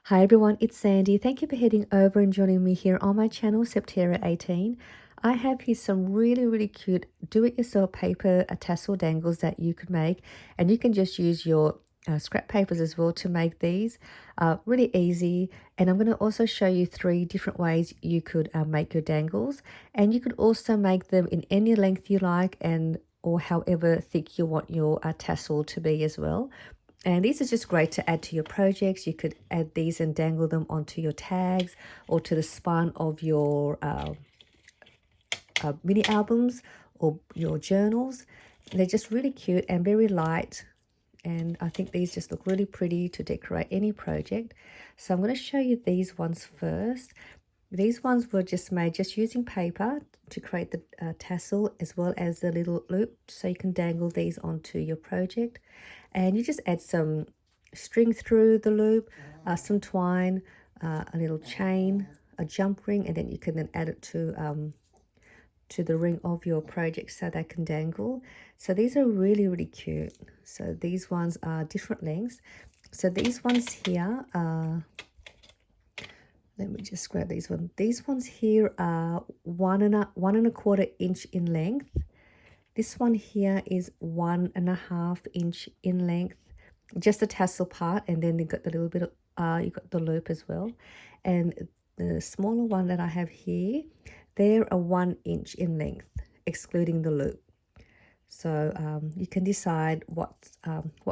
Hi everyone, it's Sandy. Thank you for heading over and joining me here on my channel, Septera18. I have here some really cute do-it-yourself paper tassel dangles that you could make, and you can just use your scrap papers as well to make these. Really easy, and I'm going to also show you 3 different ways you could make your dangles, and you could also make them in any length you like and or however thick you want your tassel to be as well. And these are just great to add to your projects. You could add these and dangle them onto your tags or to the spine of your mini albums or your journals. They're just really cute and very light. And I think these just look really pretty to decorate any project. So I'm going to show you these ones first. These ones were just made just using paper to create the tassel as well as the little loop, so you can dangle these onto your project. And you just add some string through the loop, some twine, a little chain, a jump ring, and then you can then add it to the ring of your project so they can dangle. So these are really cute. So these ones are different lengths. So these ones here are, let me just grab these ones. These ones here are 1.25 inch in length. This one here is 1.5 inch in length, just the tassel part, and then you got the little bit of you got the loop as well. And the smaller one that I have here, they're a 1 inch in length, excluding the loop. So you can decide what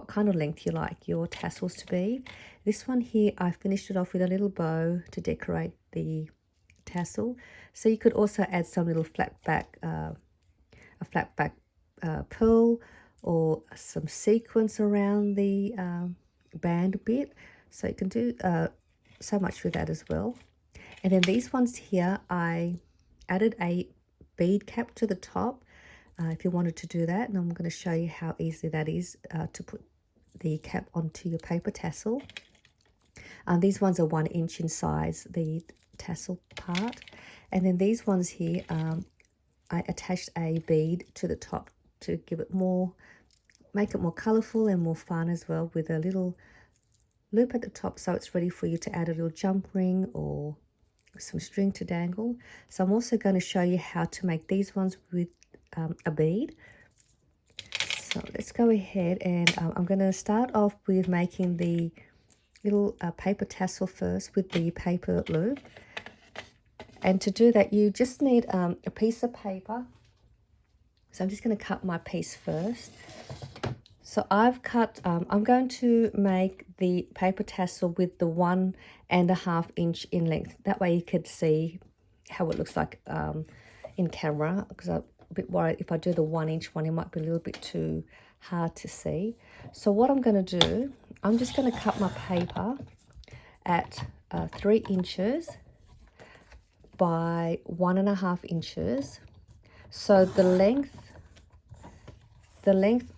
kind of length you like your tassels to be. This one here, I finished it off with a little bow to decorate the tassel. So you could also add some little flat back, pearl or some sequins around the band bit. So you can do so much with that as well. And then these ones here, I added a bead cap to the top if you wanted to do that, and I'm going to show you how easy that is to put the cap onto your paper tassel. These ones are 1 inch in size, the tassel part. And then these ones here, I attached a bead to the top to give it more, make it more colorful and more fun as well, with a little loop at the top so it's ready for you to add a little jump ring or some string to dangle. So I'm also going to show you how to make these ones with a bead. So let's go ahead, and I'm going to start off with making the little paper tassel first with the paper loop. And to do that, you just need a piece of paper. So I'm just going to cut my piece first. So I've cut, I'm going to make the paper tassel with the 1.5 inch in length. That way you could see how it looks like in camera, because I'm a bit worried if I do the 1 inch one, it might be a little bit too hard to see. So what I'm going to do, I'm just going to cut my paper at 3 inches by 1.5 inches. So the length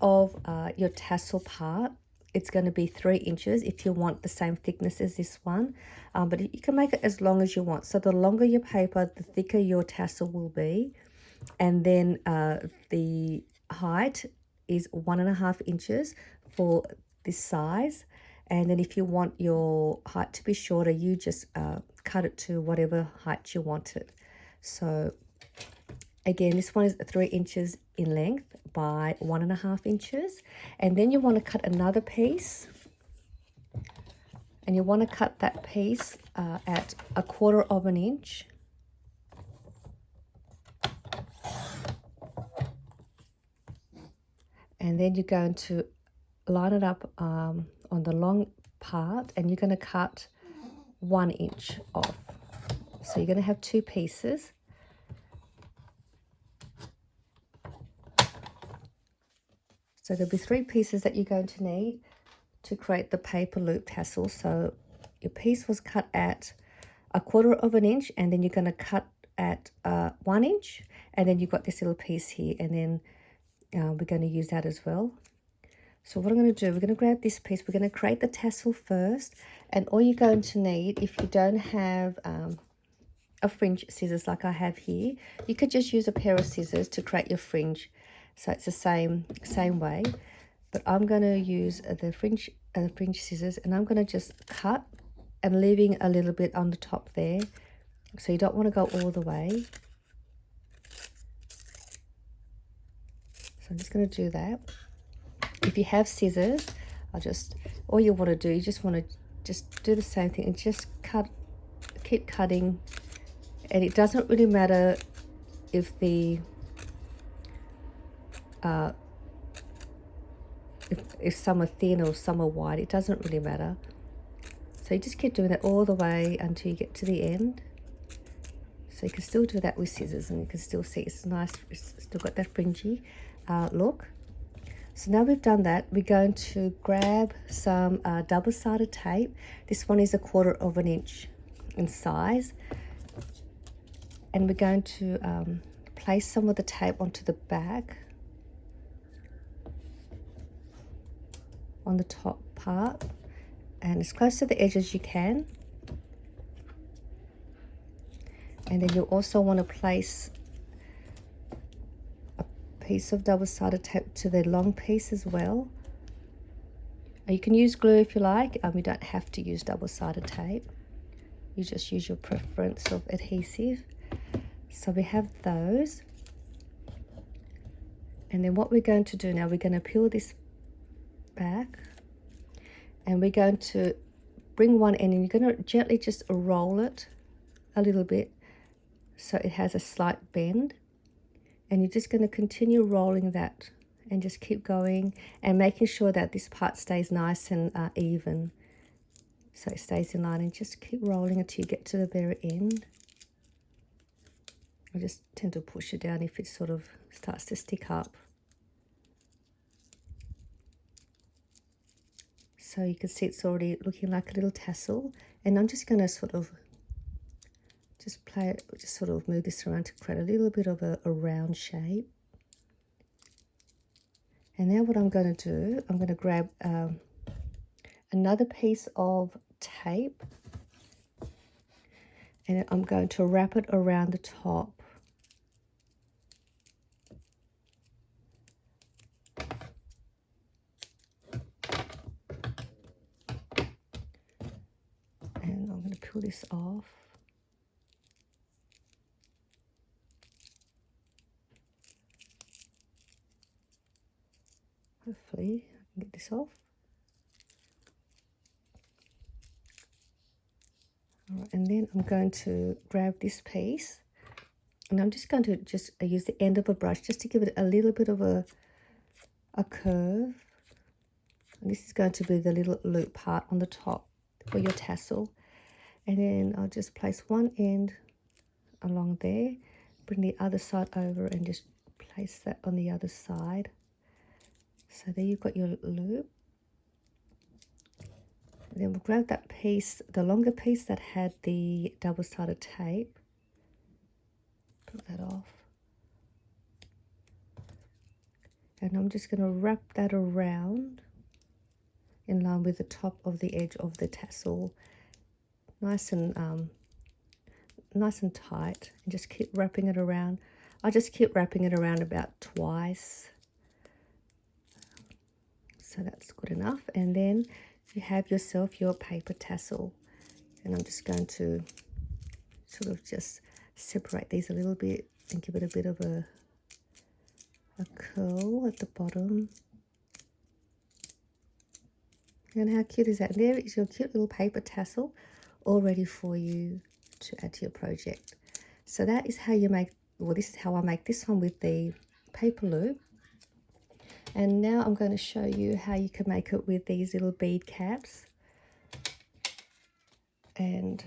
of your tassel part, it's going to be 3 inches if you want the same thickness as this one, but you can make it as long as you want. So the longer your paper, the thicker your tassel will be. And then the height is 1.5 inches for this size. And then if you want your height to be shorter, you just cut it to whatever height you want it. So again, this one is 3 inches in length by 1.5 inches. And then you want to cut another piece. And you want to cut that piece at 1/4 inch. And then you're going to line it up on the long part, and you're going to cut 1 inch off. So you're going to have 2 pieces. So there'll be 3 pieces that you're going to need to create the paper loop tassel. So your piece was cut at 1/4 inch, and then you're going to cut at 1 inch, and then you've got this little piece here, and then we're going to use that as well. So what I'm going to do, we're going to grab this piece, we're going to create the tassel first, and all you're going to need, if you don't have a fringe scissors like I have here, you could just use a pair of scissors to create your fringe. So it's the same way, but I'm going to use the fringe scissors, and I'm going to just cut and leaving a little bit on the top there. So you don't want to go all the way. So I'm just going to do that. If you have scissors, all you want to do, you just want to just do the same thing and just keep cutting. And it doesn't really matter if the if some are thin or some are wide, it doesn't really matter. So you just keep doing that all the way until you get to the end. So you can still do that with scissors, and you can still see it's nice, it's still got that fringy look. So now we've done that, we're going to grab some double-sided tape. This one is 1/4 of an inch in size. And we're going to place some of the tape onto the back, on the top part, and as close to the edge as you can. And then you'll also want to place a piece of double-sided tape to the long piece as well. You can use glue if you like. You don't have to use double-sided tape. You just use your preference of adhesive. So we have those. And then what we're going to do now, we're going to peel this back, and we're going to bring one end, and you're going to gently just roll it a little bit so it has a slight bend. And you're just going to continue rolling that and just keep going and making sure that this part stays nice and even, so it stays in line, and just keep rolling until you get to the very end. I just tend to push it down if it sort of starts to stick up. So you can see it's already looking like a little tassel, and I'm just going to sort of just sort of move this around to create a little bit of a round shape. And now what I'm going to do, I'm going to grab another piece of tape, and I'm going to wrap it around the top. And I'm going to peel this off. Hopefully I can get this off. All right, and then I'm going to grab this piece, and I'm just going to use the end of a brush just to give it a little bit of a curve. And this is going to be the little loop part on the top for your tassel. And then I'll just place one end along there, bring the other side over, and just place that on the other side. So there you've got your loop. And then we'll grab that piece, the longer piece that had the double-sided tape. Put that off. And I'm just going to wrap that around in line with the top of the edge of the tassel. Nice and tight, and just keep wrapping it around. I just keep wrapping it around about twice. So that's good enough. And then you have yourself your paper tassel. And I'm just going to sort of just separate these a little bit and give it a bit of a curl at the bottom. And how cute is that? And there is your cute little paper tassel all ready for you to add to your project. So that is how you make, well, this is how I make this one with the paper loop. And now I'm going to show you how you can make it with these little bead caps. And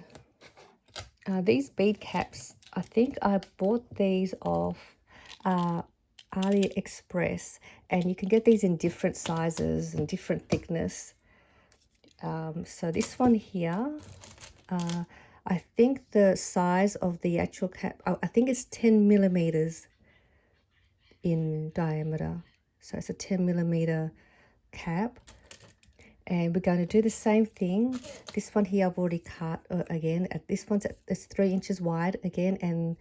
these bead caps, I think I bought these off AliExpress, and you can get these in different sizes and different thickness. So this one here, I think the size of the actual cap, I think it's 10 millimeters in diameter. So it's a 10 millimeter cap. And we're going to do the same thing. This one here I've already cut again. This one's it's 3 inches wide again, and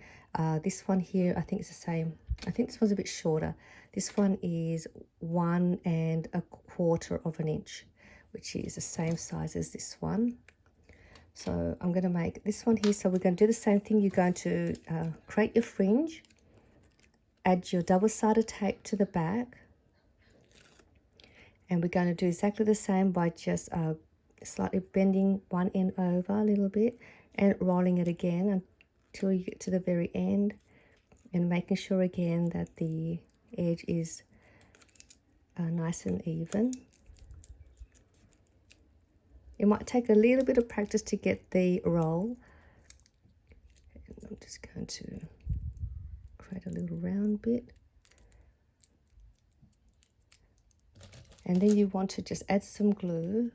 this one here I think it's the same. I think this one's a bit shorter. This one is 1 1/4 of an inch, which is the same size as this one. So I'm going to make this one here. So we're going to do the same thing. You're going to create your fringe, add your double-sided tape to the back, and we're going to do exactly the same by just slightly bending one end over a little bit and rolling it again until you get to the very end, and making sure again that the edge is nice and even. It might take a little bit of practice to get the roll. And I'm just going to create a little round bit. And then you want to just add some glue.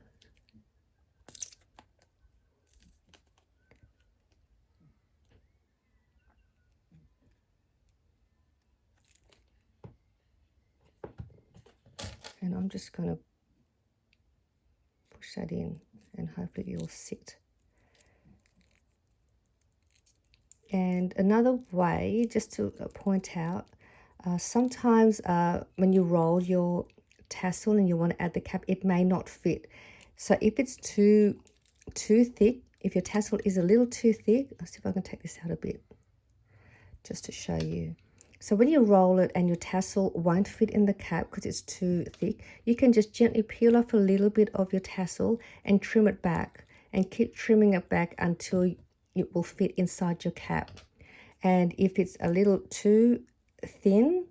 And I'm just going to push that in and hopefully it'll sit. And another way, just to point out, sometimes when you roll your tassel and you want to add the cap, it may not fit. So if it's too thick, if your tassel is a little too thick, let's see if I can take this out a bit just to show you. So when you roll it and your tassel won't fit in the cap because it's too thick, you can just gently peel off a little bit of your tassel and trim it back, and keep trimming it back until it will fit inside your cap. And if it's a little too thin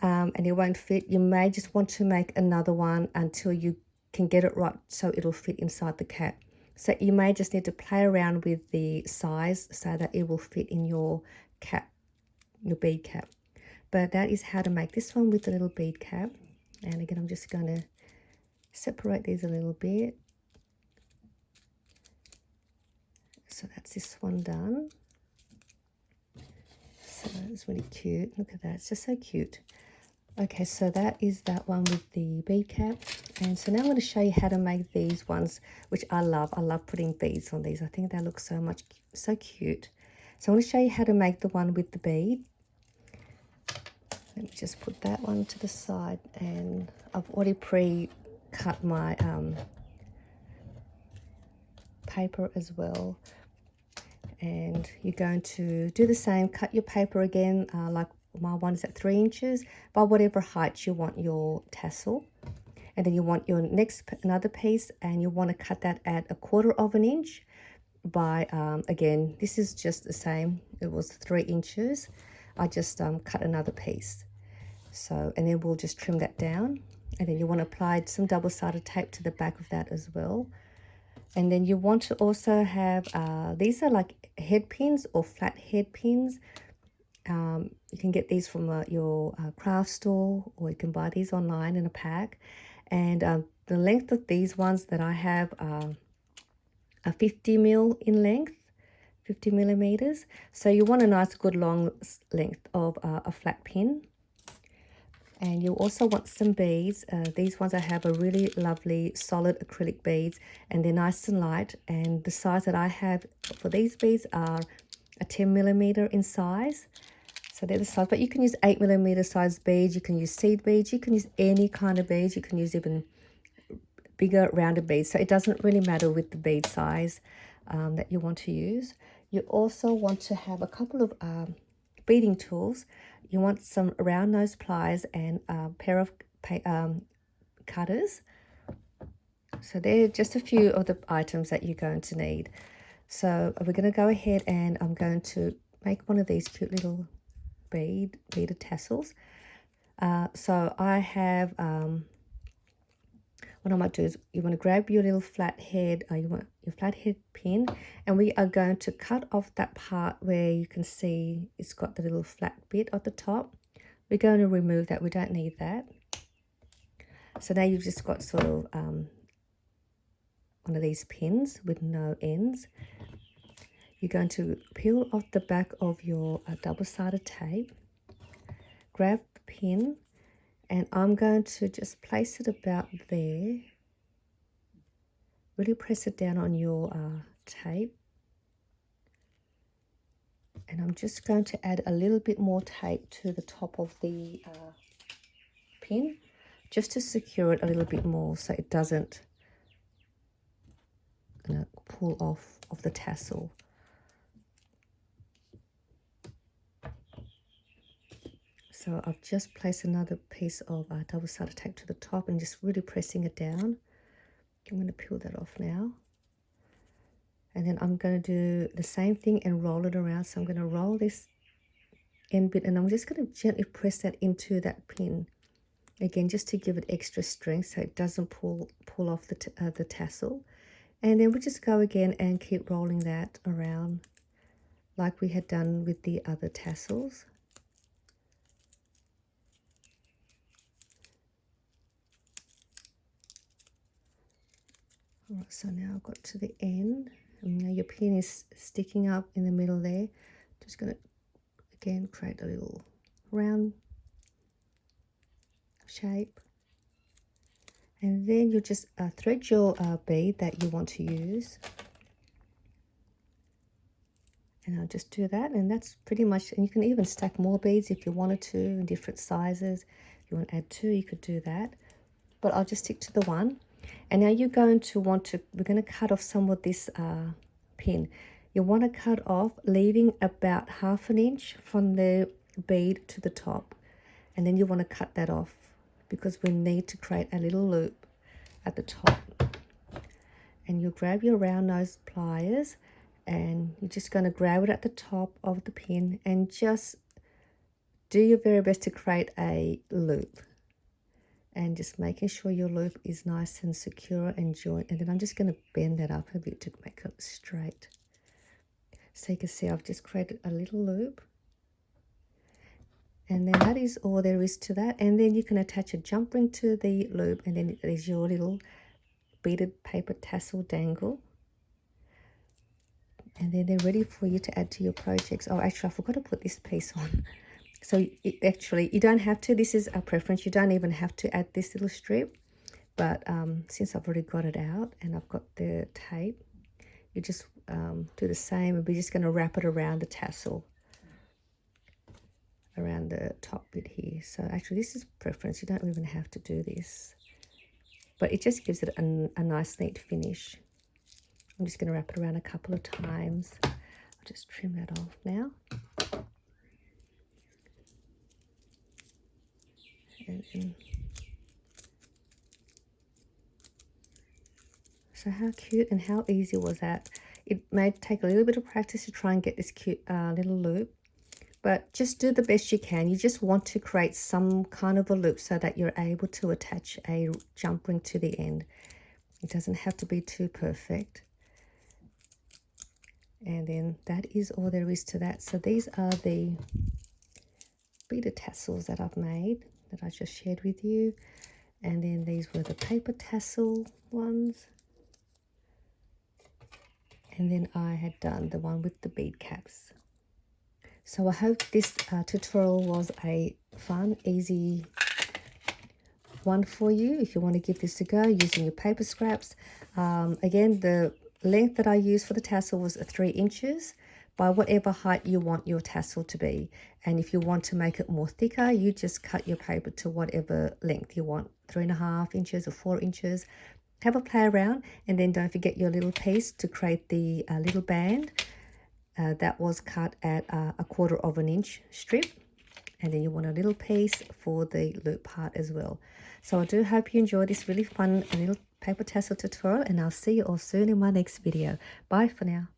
and it won't fit, you may just want to make another one until you can get it right so it'll fit inside the cap. So you may just need to play around with the size so that it will fit in your cap, your bead cap. But that is how to make this one with the little bead cap. And again, I'm just going to separate these a little bit. So that's this one done. So it's really cute. Look at that. It's just so cute. Okay, so that is that one with the bead cap. And so now I'm going to show you how to make these ones, which I love. I love putting beads on these. I think they look so cute. So I'm going to show you how to make the one with the bead. Let me just put that one to the side, and I've already pre-cut my paper as well. And you're going to do the same, cut your paper again, like my one is at 3 inches, by whatever height you want your tassel. And then you want your another piece, and you want to cut that at 1/4 of an inch by, again, this is just the same, it was 3 inches. I just cut another piece. So, and then we'll just trim that down. And then you want to apply some double-sided tape to the back of that as well. And then you want to also have, these are like head pins or flat head pins. You can get these from your craft store, or you can buy these online in a pack. And the length of these ones that I have are 50 mil in length, 50 millimeters. So you want a nice good long length of a flat pin. And you also want some beads. These ones I have are really lovely solid acrylic beads, and they're nice and light. And the size that I have for these beads are a 10 millimeter in size. So they're the size, but you can use 8 millimeter size beads. You can use seed beads. You can use any kind of beads. You can use even bigger rounded beads. So it doesn't really matter with the bead size that you want to use. You also want to have a couple of beading tools. You want some round nose pliers and a pair of cutters. So they're just a few of the items that you're going to need. So we're going to go ahead, and I'm going to make one of these cute little beaded tassels. So I have, what I might do is, you want to grab your little flat head, you want your flat head pin, and we are going to cut off that part where you can see it's got the little flat bit at the top. We're going to remove that. We don't need that. So now you've just got sort of one of these pins with no ends. You're going to peel off the back of your double-sided tape, grab the pin, and I'm going to just place it about there. Really press it down on your tape. And I'm just going to add a little bit more tape to the top of the pin, just to secure it a little bit more so it doesn't pull off of the tassel. So I've just placed another piece of double-sided tape to the top and just really pressing it down. I'm going to peel that off now. And then I'm going to do the same thing and roll it around. So I'm going to roll this end bit and I'm just going to gently press that into that pin. Again, just to give it extra strength so it doesn't pull off the tassel. And then we'll just go again and keep rolling that around like we had done with the other tassels. All right, so now I've got to the end. And now your pin is sticking up in the middle there. Just going to, again, create a little round shape. And then you just thread your bead that you want to use. And I'll just do that, and that's pretty much, and you can even stack more beads if you wanted to in different sizes. If you want to add 2, you could do that. But I'll just stick to the one. And now you're going to want to, we're going to cut off some of this pin. You want to cut off, leaving about 1/2 inch from the bead to the top. And then you want to cut that off because we need to create a little loop at the top. And you'll grab your round nose pliers and you're just going to grab it at the top of the pin and just do your very best to create a loop. And just making sure your loop is nice and secure and joint. And then I'm just going to bend that up a bit to make it straight. So you can see I've just created a little loop. And then that is all there is to that. And then you can attach a jump ring to the loop. And then there's your little beaded paper tassel dangle. And then they're ready for you to add to your projects. Oh, actually, I forgot to put this piece on. So actually, you don't have to. This is a preference. You don't even have to add this little strip. But since I've already got it out and I've got the tape, you just do the same. And we're just going to wrap it around the tassel, around the top bit here. So actually, this is preference. You don't even have to do this. But it just gives it a nice, neat finish. I'm just going to wrap it around a couple of times. I'll just trim that off now. So how cute and how easy was that? It may take a little bit of practice to try and get this cute little loop, but just do the best you can. You just want to create some kind of a loop so that you're able to attach a jump ring to the end. It doesn't have to be too perfect. And then that is all there is to that. So these are the beaded tassels that I've made, that I just shared with you. And then these were the paper tassel ones. And then I had done the one with the bead caps. So I hope this tutorial was a fun, easy one for you if you want to give this a go using your paper scraps. Again, the length that I used for the tassel was 3 inches by whatever height you want your tassel to be. And if you want to make it more thicker, you just cut your paper to whatever length you want, 3.5 inches or 4 inches. Have a play around, and then don't forget your little piece to create the little band. That was cut at a 1/4 inch strip. And then you want a little piece for the loop part as well. So I do hope you enjoy this really fun little paper tassel tutorial, and I'll see you all soon in my next video. Bye for now.